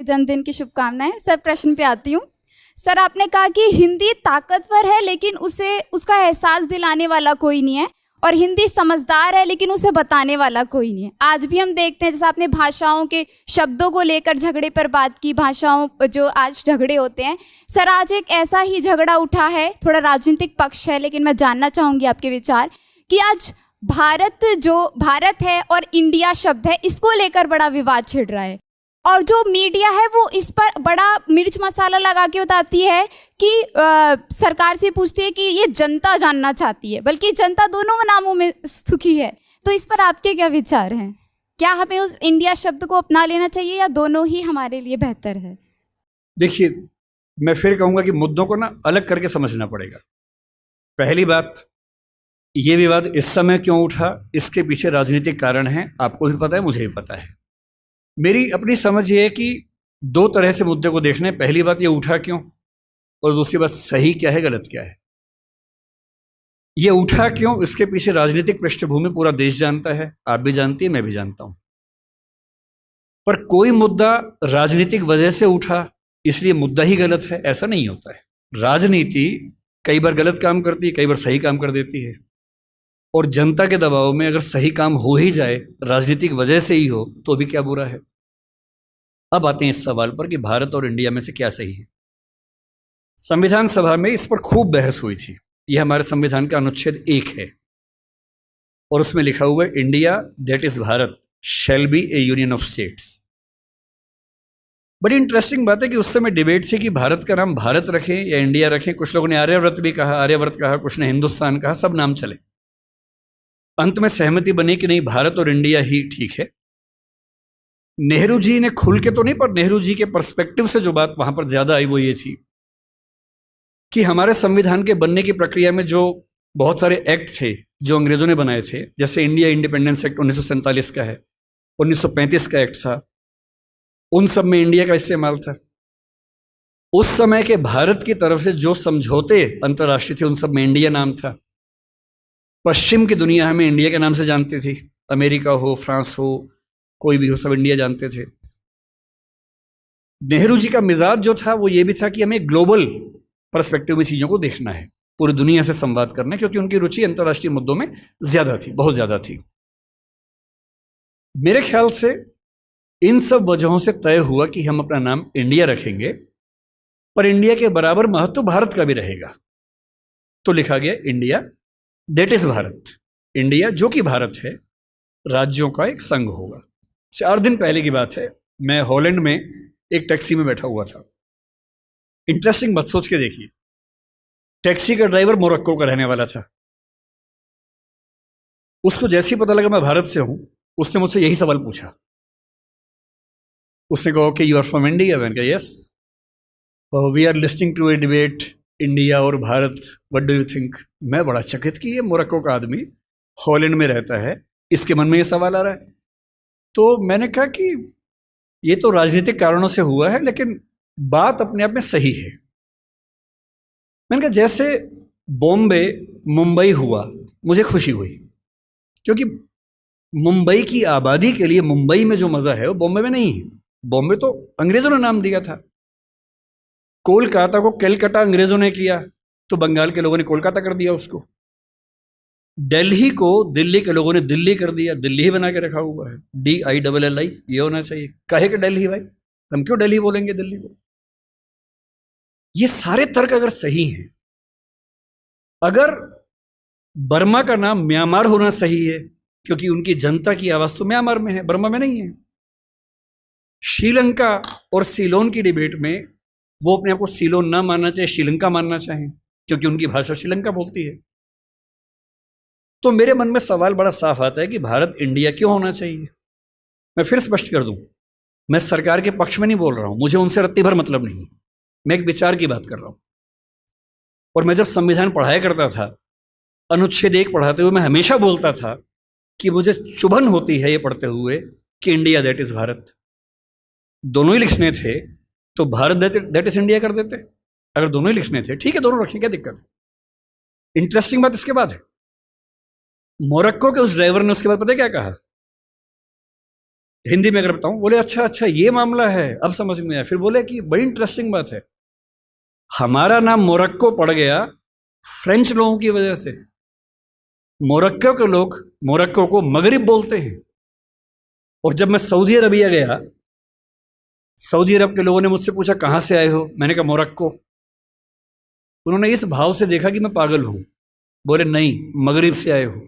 जन्मदिन की शुभकामनाएं। सर, प्रश्न पे आती हूँ। सर, आपने कहा कि हिंदी ताकतवर है लेकिन उसे उसका एहसास दिलाने वाला कोई नहीं है, और हिंदी समझदार है लेकिन उसे बताने वाला कोई नहीं है। आज भी हम देखते हैं, जैसे आपने भाषाओं के शब्दों को लेकर झगड़े पर बात की, भाषाओं जो आज झगड़े होते हैं। सर, आज एक ऐसा ही झगड़ा उठा है, थोड़ा राजनीतिक पक्ष है, लेकिन मैं जानना चाहूँगी आपके विचार कि आज भारत है और इंडिया शब्द है, इसको लेकर बड़ा विवाद छिड़ रहा है, और जो मीडिया है वो इस पर बड़ा मिर्च मसाला लगा के बताती है कि सरकार से पूछती है कि ये जनता जानना चाहती है, बल्कि जनता दोनों नामों में सुखी है। तो इस पर आपके क्या विचार हैं? क्या हमें उस इंडिया शब्द को अपना लेना चाहिए या दोनों ही हमारे लिए बेहतर है? देखिए, मैं फिर कहूँगा कि मुद्दों को ना अलग करके समझना पड़ेगा। पहली बात, ये विवाद इस समय क्यों उठा, इसके पीछे राजनीतिक कारण हैं। आपको भी पता है, मुझे भी पता है। मेरी अपनी समझ ये है कि दो तरह से मुद्दे को देखने। पहली बात, ये उठा क्यों, और दूसरी बात, सही क्या है, गलत क्या है। ये उठा क्यों, इसके पीछे राजनीतिक पृष्ठभूमि पूरा देश जानता है, आप भी जानती है, मैं भी जानता हूं। पर कोई मुद्दा राजनीतिक वजह से उठा इसलिए मुद्दा ही गलत है, ऐसा नहीं होता है। राजनीति कई बार गलत काम करती है, कई बार सही काम कर देती है, और जनता के दबाव में अगर सही काम हो ही जाए, राजनीतिक वजह से ही हो, तो भी क्या बुरा है। अब आते हैं इस सवाल पर कि भारत और इंडिया में से क्या सही है। संविधान सभा में इस पर खूब बहस हुई थी। यह हमारे संविधान का अनुच्छेद 1 है, और उसमें लिखा हुआ है, India that is Bharat shall be A union of states. बड़ी इंटरेस्टिंग बात है कि उस समय डिबेट थी कि भारत का नाम भारत रखें या इंडिया रखें। कुछ लोगों ने आर्यव्रत भी कहा, आर्यव्रत कहा, कुछ ने हिंदुस्तान कहा, सब नाम चले। अंत में सहमति बनी कि नहीं, भारत और इंडिया ही ठीक है। नेहरू जी ने खुल के तो नहीं, पर नेहरू जी के पर्सपेक्टिव से जो बात वहां पर ज्यादा आई वो ये थी कि हमारे संविधान के बनने की प्रक्रिया में जो बहुत सारे एक्ट थे जो अंग्रेजों ने बनाए थे, जैसे इंडिया इंडिपेंडेंस एक्ट 1947 का है, 1935 का एक्ट था, उन सब में इंडिया का इस्तेमाल था। उस समय के भारत की तरफ से जो समझौते अंतर्राष्ट्रीय थे, उन सब में इंडिया नाम था। पश्चिम की दुनिया हमें इंडिया के नाम से जानती थी, अमेरिका हो, फ्रांस हो, कोई भी हो, सब इंडिया जानते थे। नेहरू जी का मिजाज जो था वो ये भी था कि हमें ग्लोबल पर्सपेक्टिव में चीजों को देखना है, पूरी दुनिया से संवाद करना है, क्योंकि उनकी रुचि अंतर्राष्ट्रीय मुद्दों में ज्यादा थी, बहुत ज्यादा थी। मेरे ख्याल से इन सब वजहों से तय हुआ कि हम अपना नाम इंडिया रखेंगे, पर इंडिया के बराबर महत्व भारत का भी रहेगा। तो लिखा गया India that is Bharat. India जो कि भारत है, राज्यों का एक संघ होगा। 4 दिन पहले की बात है, मैं हॉलैंड में एक टैक्सी में बैठा हुआ था। इंटरेस्टिंग बात सोच के देखिए, टैक्सी का ड्राइवर मोरक्को का रहने वाला था। उसको जैसे ही पता लगा मैं भारत से हूं, उसने मुझसे यही सवाल पूछा। उसने कहा कि यू आर फ्रॉम इंडिया? मैंने कहा yes. We are listening to a debate India और Bharat, what do you think? मैं बड़ा चकित कि ये मोरक्को का आदमी हॉलैंड में रहता है, इसके मन में ये सवाल आ रहा है। तो मैंने कहा कि ये तो राजनीतिक कारणों से हुआ है, लेकिन बात अपने आप में सही है। मैंने कहा जैसे बॉम्बे मुंबई हुआ, मुझे खुशी हुई, क्योंकि मुंबई की आबादी के लिए मुंबई में जो मजा है वो बॉम्बे में नहीं है। बॉम्बे तो अंग्रेजों ने नाम दिया था। कोलकाता को कैलकाटा अंग्रेजों ने किया, तो बंगाल के लोगों ने कोलकाता कर दिया उसको। दिल्ली को दिल्ली के लोगों ने दिल्ली कर दिया, दिल्ली ही बना के रखा हुआ है, DILLI, ये होना चाहिए। काहे के दिल्ली भाई, हम क्यों दिल्ली बोलेंगे दिल्ली को? ये सारे तर्क अगर सही हैं, अगर बर्मा का नाम म्यांमार होना सही है, क्योंकि उनकी जनता की आवाज तो म्यांमार में है, बर्मा में नहीं है। श्रीलंका और सीलोन की डिबेट में वो अपने आप को सीलोन ना मानना चाहे, श्रीलंका मानना चाहें, क्योंकि उनकी भाषा श्रीलंका बोलती है। तो मेरे मन में सवाल बड़ा साफ आता है कि भारत इंडिया क्यों होना चाहिए। मैं फिर स्पष्ट कर दूं, मैं सरकार के पक्ष में नहीं बोल रहा हूं, मुझे उनसे रत्ती भर मतलब नहीं, मैं एक विचार की बात कर रहा हूं। और मैं जब संविधान पढ़ाया करता था, अनुच्छेद 1 पढ़ाते हुए मैं हमेशा बोलता था कि मुझे चुभन होती है ये पढ़ते हुए कि इंडिया दैट इज भारत। दोनों ही लिखने थे तो भारत दैट इज इंडिया कर देते। अगर दोनों ही लिखने थे, ठीक है, दोनों रखें, क्या दिक्कत है। इंटरेस्टिंग बात इसके बाद है, मोरक्को के उस ड्राइवर ने उसके बाद पता है क्या कहा? हिंदी में अगर बताऊं, बोले अच्छा अच्छा ये मामला है, अब समझ में आया। फिर बोले कि बड़ी इंटरेस्टिंग बात है, हमारा नाम मोरक्को पड़ गया फ्रेंच लोगों की वजह से। मोरक्को के लोग मोरक्को को मगरिब बोलते हैं। और जब मैं सऊदी अरबिया गया, सऊदी अरब के लोगों ने मुझसे पूछा कहाँ से आए हो, मैंने कहा मोरक्को। उन्होंने इस भाव से देखा कि मैं पागल हूं। बोले नहीं, मगरिब से आए हो।